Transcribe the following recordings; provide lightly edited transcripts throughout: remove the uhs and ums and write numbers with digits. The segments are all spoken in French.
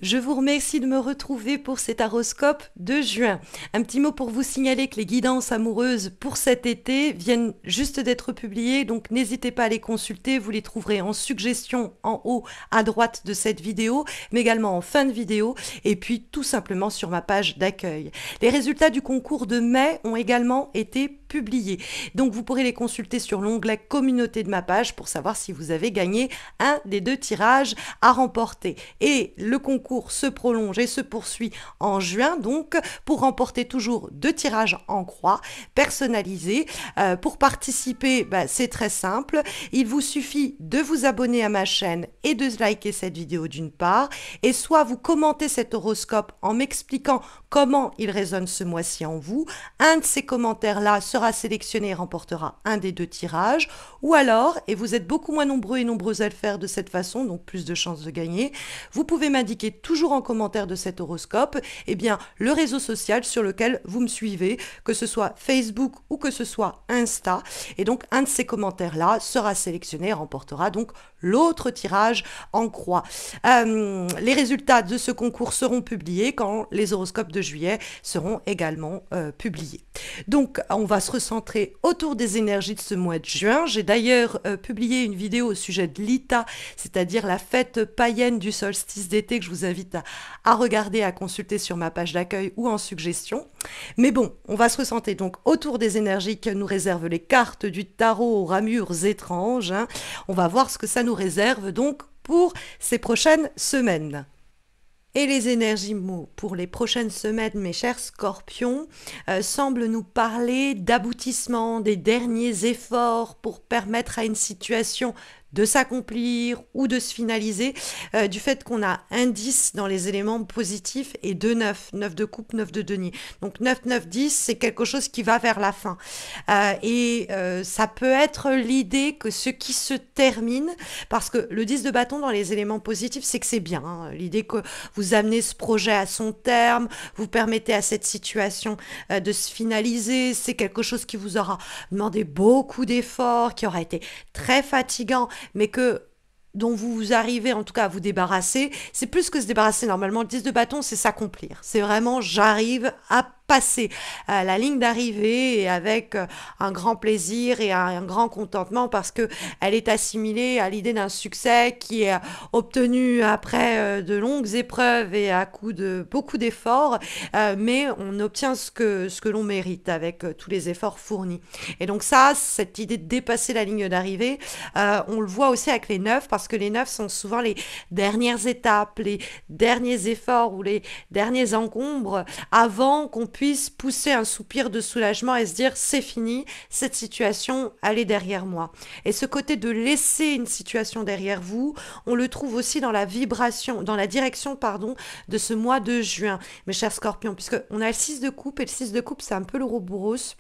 Je vous remercie de me retrouver pour cet horoscope de juin. Un petit mot pour vous signaler que les guidances amoureuses pour cet été viennent juste d'être publiées, donc n'hésitez pas à les consulter, vous les trouverez en suggestion en haut à droite de cette vidéo, mais également en fin de vidéo, et puis tout simplement sur ma page d'accueil. Les résultats du concours de mai ont également été publiés, donc vous pourrez les consulter sur l'onglet communauté de ma page pour savoir si vous avez gagné un des 2 tirages à remporter. Et le concours se prolonge et se poursuit en juin, donc pour remporter toujours 2 tirages en croix personnalisés. Pour participer, c'est très simple, il vous suffit de vous abonner à ma chaîne et de liker cette vidéo d'une part, et soit vous commentez cet horoscope en m'expliquant comment il résonne ce mois-ci en vous. Un de ces commentaires-là sera sélectionné et remportera un des 2 tirages, ou alors, et vous êtes beaucoup moins nombreux et nombreuses à le faire de cette façon, donc plus de chances de gagner, vous pouvez m'indiquer toujours en commentaire de cet horoscope, le réseau social sur lequel vous me suivez, que ce soit Facebook ou que ce soit Insta. Et donc, un de ces commentaires-là sera sélectionné et remportera donc l'autre tirage en croix. Les résultats de ce concours seront publiés quand les horoscopes de juillet seront également publiés. Donc, on va se recentrer autour des énergies de ce mois de juin. J'ai d'ailleurs publié une vidéo au sujet de l'Ita, c'est-à-dire la fête païenne du solstice d'été, que je vous invite à regarder, à consulter sur ma page d'accueil ou en suggestion. Mais bon, on va se recentrer donc autour des énergies que nous réservent les cartes du tarot aux ramures étranges. On va voir ce que ça nous réserve donc pour ces prochaines semaines. Et les énergies pour les prochaines semaines, mes chers scorpions, semblent nous parler d'aboutissement, des derniers efforts pour permettre à une situation de s'accomplir ou de se finaliser, du fait qu'on a un 10 dans les éléments positifs et 2 9, 9 de coupe, 9 de denier. Donc 9, 9, 10, c'est quelque chose qui va vers la fin. Ça peut être l'idée que ce qui se termine, parce que le 10 de bâton dans les éléments positifs, c'est que c'est bien. L'idée que vous amenez ce projet à son terme, vous permettez à cette situation de se finaliser, c'est quelque chose qui vous aura demandé beaucoup d'efforts, qui aura été très fatigant, mais dont vous arrivez en tout cas à vous débarrasser. C'est plus que se débarrasser normalement. Le 10 de bâton, c'est s'accomplir. C'est vraiment j'arrive à passer la ligne d'arrivée et avec un grand plaisir et un grand contentement parce que elle est assimilée à l'idée d'un succès qui est obtenu après de longues épreuves et à coup de beaucoup d'efforts, mais on obtient ce que l'on mérite avec tous les efforts fournis. Et donc ça, cette idée de dépasser la ligne d'arrivée, on le voit aussi avec les 9 parce que les 9 sont souvent les dernières étapes, les derniers efforts ou les derniers encombres avant qu'on puisse pousser un soupir de soulagement et se dire c'est fini, cette situation, elle est derrière moi. Et ce côté de laisser une situation derrière vous, on le trouve aussi dans la vibration, dans la direction, de ce mois de juin, mes chers scorpions, puisque on a le 6 de coupe et le 6 de coupe, c'est un peu l'ouroboros.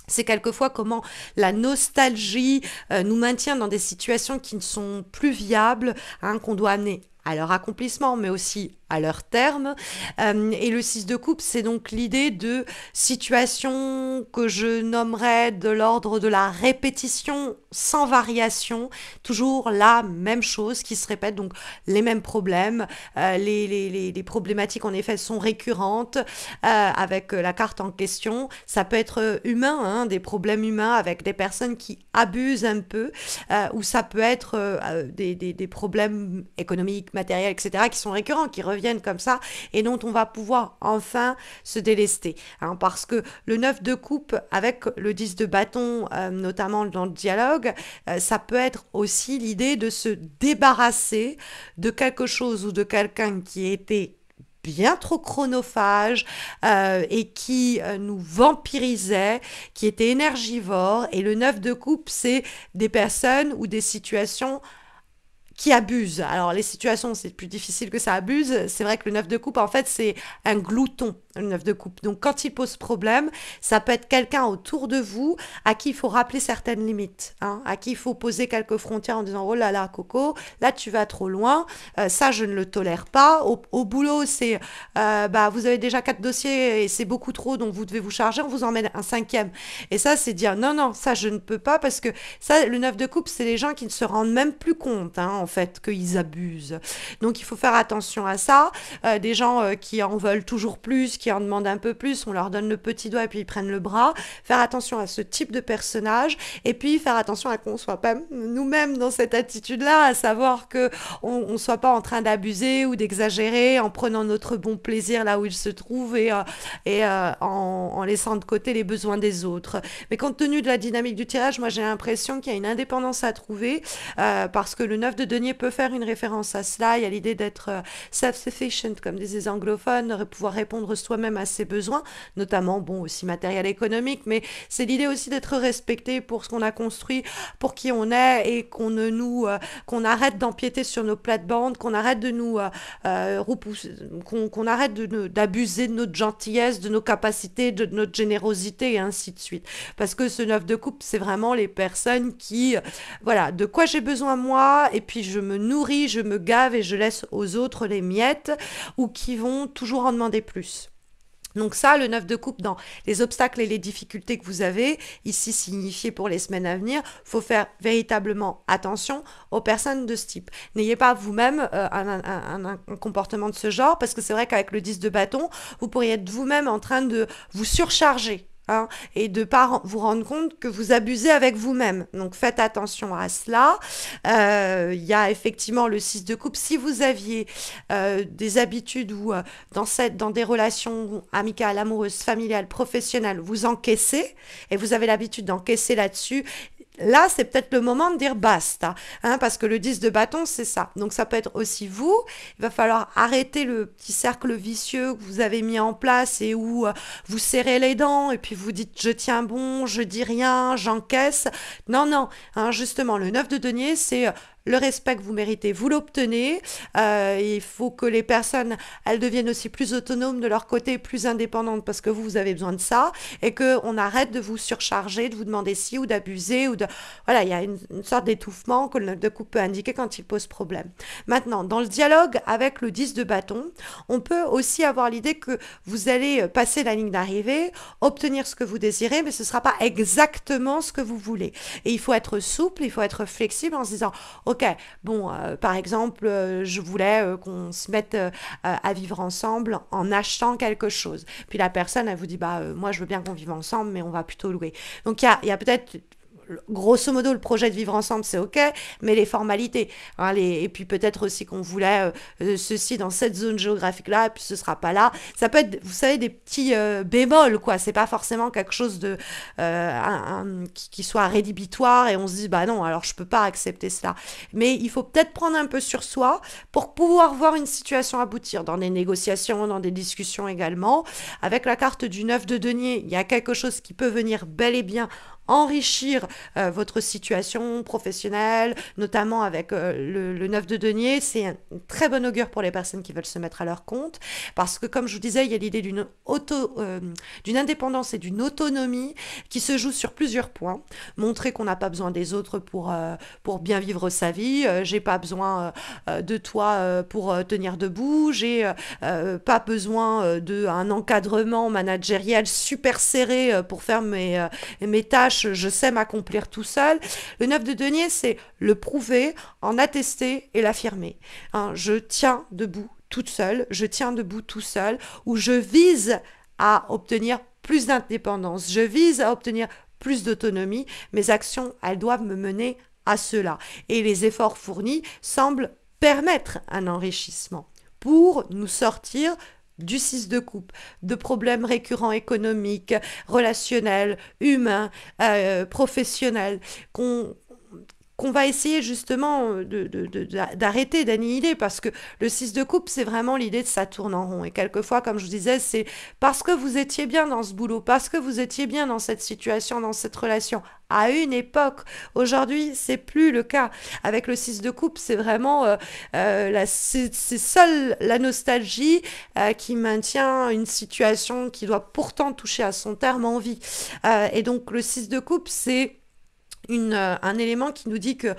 C'est quelquefois comment la nostalgie nous maintient dans des situations qui ne sont plus viables, qu'on doit amener à leur accomplissement, mais aussi à leur terme. Et le 6 de coupe, c'est donc l'idée de situation que je nommerais de l'ordre de la répétition sans variation, toujours la même chose qui se répète, donc les mêmes problèmes. Les problématiques, en effet, sont récurrentes avec la carte en question. Ça peut être humain, des problèmes humains avec des personnes qui abusent un peu, ou ça peut être des problèmes économiques, matériels, etc., qui sont récurrents, qui reviennent comme ça et dont on va pouvoir enfin se délester. Parce que le 9 de coupe avec le 10 de bâton, notamment dans le dialogue, ça peut être aussi l'idée de se débarrasser de quelque chose ou de quelqu'un qui était bien trop chronophage et qui nous vampirisait, qui était énergivore. Et le 9 de coupe, c'est des personnes ou des situations qui abuse. Alors les situations, c'est plus difficile que ça abuse. C'est vrai que le 9 de coupe, en fait, c'est un glouton, le 9 de coupe. Donc quand il pose problème, ça peut être quelqu'un autour de vous à qui il faut rappeler certaines limites, hein, à qui il faut poser quelques frontières en disant, oh là là, Coco, là tu vas trop loin, ça je ne le tolère pas. Au boulot, c'est, bah, vous avez déjà 4 dossiers et c'est beaucoup trop, donc vous devez vous charger, on vous emmène un cinquième. Et ça, c'est dire, non, non, ça je ne peux pas, parce que ça, le 9 de coupe, c'est les gens qui ne se rendent même plus compte, hein, en fait, qu'ils abusent. Donc il faut faire attention à ça. Des gens qui en veulent toujours plus, qui en demandent un peu plus, on leur donne le petit doigt et puis ils prennent le bras. Faire attention à ce type de personnage, et puis faire attention à qu'on soit pas nous-mêmes dans cette attitude-là, à savoir que on soit pas en train d'abuser ou d'exagérer en prenant notre bon plaisir là où il se trouve en laissant de côté les besoins des autres. Mais compte tenu de la dynamique du tirage, moi j'ai l'impression qu'il y a une indépendance à trouver, parce que le 9 de denier peut faire une référence à cela. Il y a l'idée d'être self-sufficient, comme disaient les anglophones, de pouvoir répondre soi-même à ses besoins, notamment, bon, aussi matériel économique, mais c'est l'idée aussi d'être respecté pour ce qu'on a construit, pour qui on est, et qu'on arrête d'empiéter sur nos plates-bandes, qu'on arrête de nous repousser, qu'on arrête d'abuser de notre gentillesse, de nos capacités, de notre générosité, et ainsi de suite. Parce que ce 9 de coupe, c'est vraiment les personnes qui, voilà, de quoi j'ai besoin moi, et puis je me nourris, je me gave et je laisse aux autres les miettes, ou qui vont toujours en demander plus. Donc ça, le 9 de coupe, dans les obstacles et les difficultés que vous avez, ici signifié pour les semaines à venir, faut faire véritablement attention aux personnes de ce type. N'ayez pas vous-même un comportement de ce genre, parce que c'est vrai qu'avec le 10 de bâton, vous pourriez être vous-même en train de vous surcharger. Hein, et de ne pas vous rendre compte que vous abusez avec vous-même. Donc faites attention à cela. Y a effectivement le 6 de coupe. Si vous aviez des habitudes où dans des relations amicales, amoureuses, familiales, professionnelles, vous encaissez, et vous avez l'habitude d'encaisser là-dessus, là, c'est peut-être le moment de dire basta, hein, parce que le 10 de bâton, c'est ça. Donc ça peut être aussi vous. Il va falloir arrêter le petit cercle vicieux que vous avez mis en place, et où vous serrez les dents et puis vous dites je tiens bon, je dis rien, j'encaisse. Non, non, hein, justement, le 9 de denier, c'est le respect que vous méritez, vous l'obtenez. Il faut que les personnes, elles deviennent aussi plus autonomes de leur côté, plus indépendantes, parce que vous avez besoin de ça, et qu'on arrête de vous surcharger, de vous demander si, ou d'abuser, ou de... Voilà, il y a une sorte d'étouffement que le 9 de coupe peut indiquer quand il pose problème. Maintenant, dans le dialogue avec le 10 de bâton, on peut aussi avoir l'idée que vous allez passer la ligne d'arrivée, obtenir ce que vous désirez, mais ce ne sera pas exactement ce que vous voulez. Et il faut être souple, il faut être flexible en se disant, ok, bon, par exemple, je voulais qu'on se mette à vivre ensemble en achetant quelque chose. Puis la personne, elle vous dit, bah, moi, je veux bien qu'on vive ensemble, mais on va plutôt louer. Donc, il y a peut-être grosso modo, le projet de vivre ensemble, c'est OK, mais les formalités, hein, et puis peut-être aussi qu'on voulait ceci dans cette zone géographique-là, et puis ce sera pas là. Ça peut être, vous savez, des petits bémols, quoi. C'est pas forcément quelque chose de qui soit rédhibitoire, et on se dit, bah non, alors je peux pas accepter cela. Mais il faut peut-être prendre un peu sur soi pour pouvoir voir une situation aboutir dans des négociations, dans des discussions également. Avec la carte du 9 de denier, il y a quelque chose qui peut venir bel et bien enrichir votre situation professionnelle, notamment avec le 9 de denier. C'est un très bon augure pour les personnes qui veulent se mettre à leur compte, parce que, comme je vous disais, il y a l'idée d'une indépendance et d'une autonomie qui se joue sur plusieurs points. Montrer qu'on n'a pas besoin des autres pour bien vivre sa vie. J'ai pas besoin de toi pour tenir debout. J'ai pas besoin d'un encadrement managériel super serré pour faire mes tâches. Je sais m'accomplir tout seul. Le 9 de denier, c'est le prouver, en attester et l'affirmer. Hein, je tiens debout toute seule, je tiens debout tout seul, ou je vise à obtenir plus d'indépendance, je vise à obtenir plus d'autonomie. Mes actions, elles doivent me mener à cela. Et les efforts fournis semblent permettre un enrichissement pour nous sortir du 6 de coupe, de problèmes récurrents économiques, relationnels, humains, professionnels, qu'on va essayer justement d'arrêter, d'annihiler, parce que le 6 de coupe, c'est vraiment l'idée de ça tourne en rond. Et quelquefois, comme je vous disais, c'est parce que vous étiez bien dans ce boulot, parce que vous étiez bien dans cette situation, dans cette relation, à une époque. Aujourd'hui, c'est plus le cas. Avec le 6 de coupe, c'est vraiment c'est seule la nostalgie qui maintient une situation qui doit pourtant toucher à son terme en vie. Et donc le 6 de coupe, c'est un élément qui nous dit que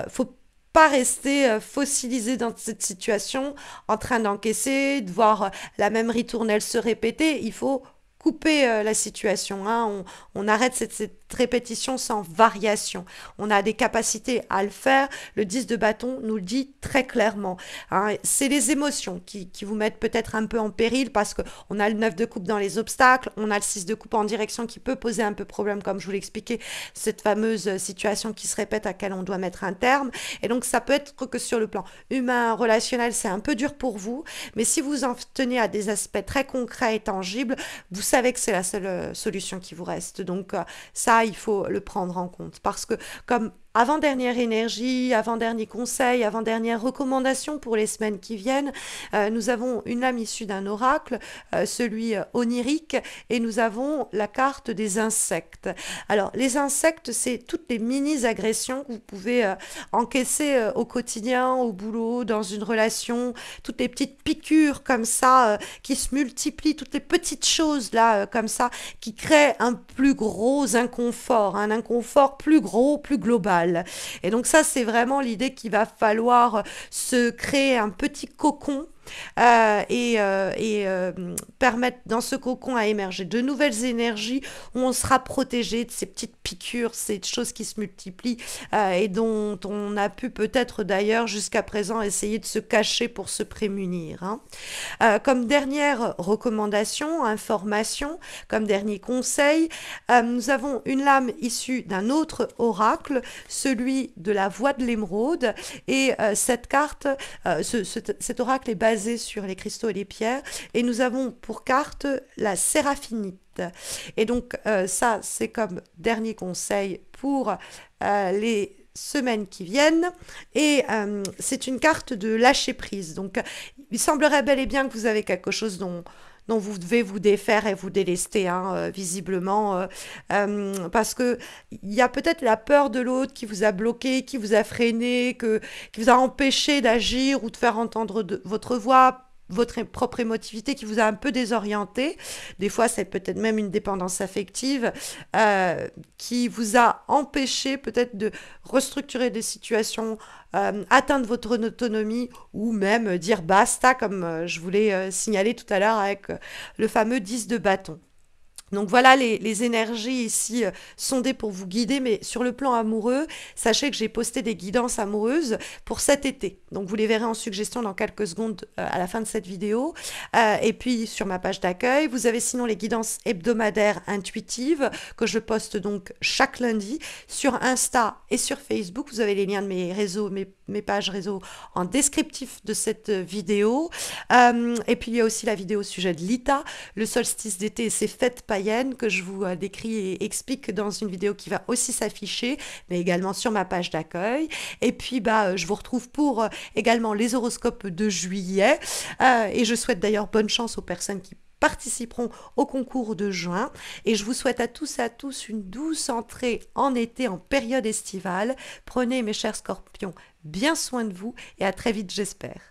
faut pas rester fossilisé dans cette situation, en train d'encaisser, de voir la même ritournelle se répéter. Il faut couper la situation, hein. On arrête cette répétition sans variation. On a des capacités à le faire. Le 10 de bâton nous le dit très clairement, hein. C'est les émotions qui vous mettent peut-être un peu en péril, parce qu'on a le 9 de coupe dans les obstacles, on a le 6 de coupe en direction qui peut poser un peu problème, comme je vous l'expliquais, cette fameuse situation qui se répète à laquelle on doit mettre un terme. Et donc ça peut être que sur le plan humain, relationnel, c'est un peu dur pour vous, mais si vous en tenez à des aspects très concrets et tangibles, vous savez que c'est la seule solution qui vous reste. Donc ça, il faut le prendre en compte, parce que comme avant-dernière énergie, avant-dernier conseil, avant-dernière recommandation pour les semaines qui viennent, nous avons une lame issue d'un oracle, celui onirique, et nous avons la carte des insectes. Alors, les insectes, c'est toutes les mini-agressions que vous pouvez encaisser au quotidien, au boulot, dans une relation, toutes les petites piqûres comme ça qui se multiplient, toutes les petites choses là comme ça qui créent un plus gros inconfort, un inconfort plus gros, plus global. Et donc ça, c'est vraiment l'idée qu'il va falloir se créer un petit cocon et permettre dans ce cocon à émerger de nouvelles énergies où on sera protégé de ces petites piqûres, ces choses qui se multiplient et dont on a pu peut-être d'ailleurs jusqu'à présent essayer de se cacher pour se prémunir, hein. Comme dernière recommandation, information, comme dernier conseil, nous avons une lame issue d'un autre oracle, celui de la voie de l'émeraude, et cette carte, cet oracle est basé sur les cristaux et les pierres, et nous avons pour carte la séraphinite. Et donc ça, c'est comme dernier conseil pour les semaines qui viennent, et c'est une carte de lâcher prise. Donc il semblerait bel et bien que vous avez quelque chose dont vous devez vous défaire et vous délester, hein, visiblement, parce que il y a peut-être la peur de l'autre qui vous a bloqué, qui vous a freiné, qui vous a empêché d'agir ou de faire entendre votre voix, votre propre émotivité, qui vous a un peu désorienté. Des fois, c'est peut-être même une dépendance affective qui vous a empêché peut-être de restructurer des situations, atteindre votre autonomie, ou même dire basta, comme je vous l'ai signalé tout à l'heure avec le fameux 10 de bâton. Donc voilà les énergies ici sondées pour vous guider, mais sur le plan amoureux, sachez que j'ai posté des guidances amoureuses pour cet été. Donc vous les verrez en suggestion dans quelques secondes à la fin de cette vidéo. Et puis sur ma page d'accueil, vous avez sinon les guidances hebdomadaires intuitives que je poste donc chaque lundi sur Insta et sur Facebook. Vous avez les liens de mes réseaux, mes pages réseaux en descriptif de cette vidéo. Et puis il y a aussi la vidéo au sujet de l'ITA, le solstice d'été et ses fêtes païennes, que je vous décris et explique dans une vidéo qui va aussi s'afficher, mais également sur ma page d'accueil. Et puis je vous retrouve pour également les horoscopes de juillet, et je souhaite d'ailleurs bonne chance aux personnes qui participeront au concours de juin, et je vous souhaite à tous et à tous une douce entrée en été, en période estivale. Prenez, mes chers scorpions, bien soin de vous, et à très vite, j'espère.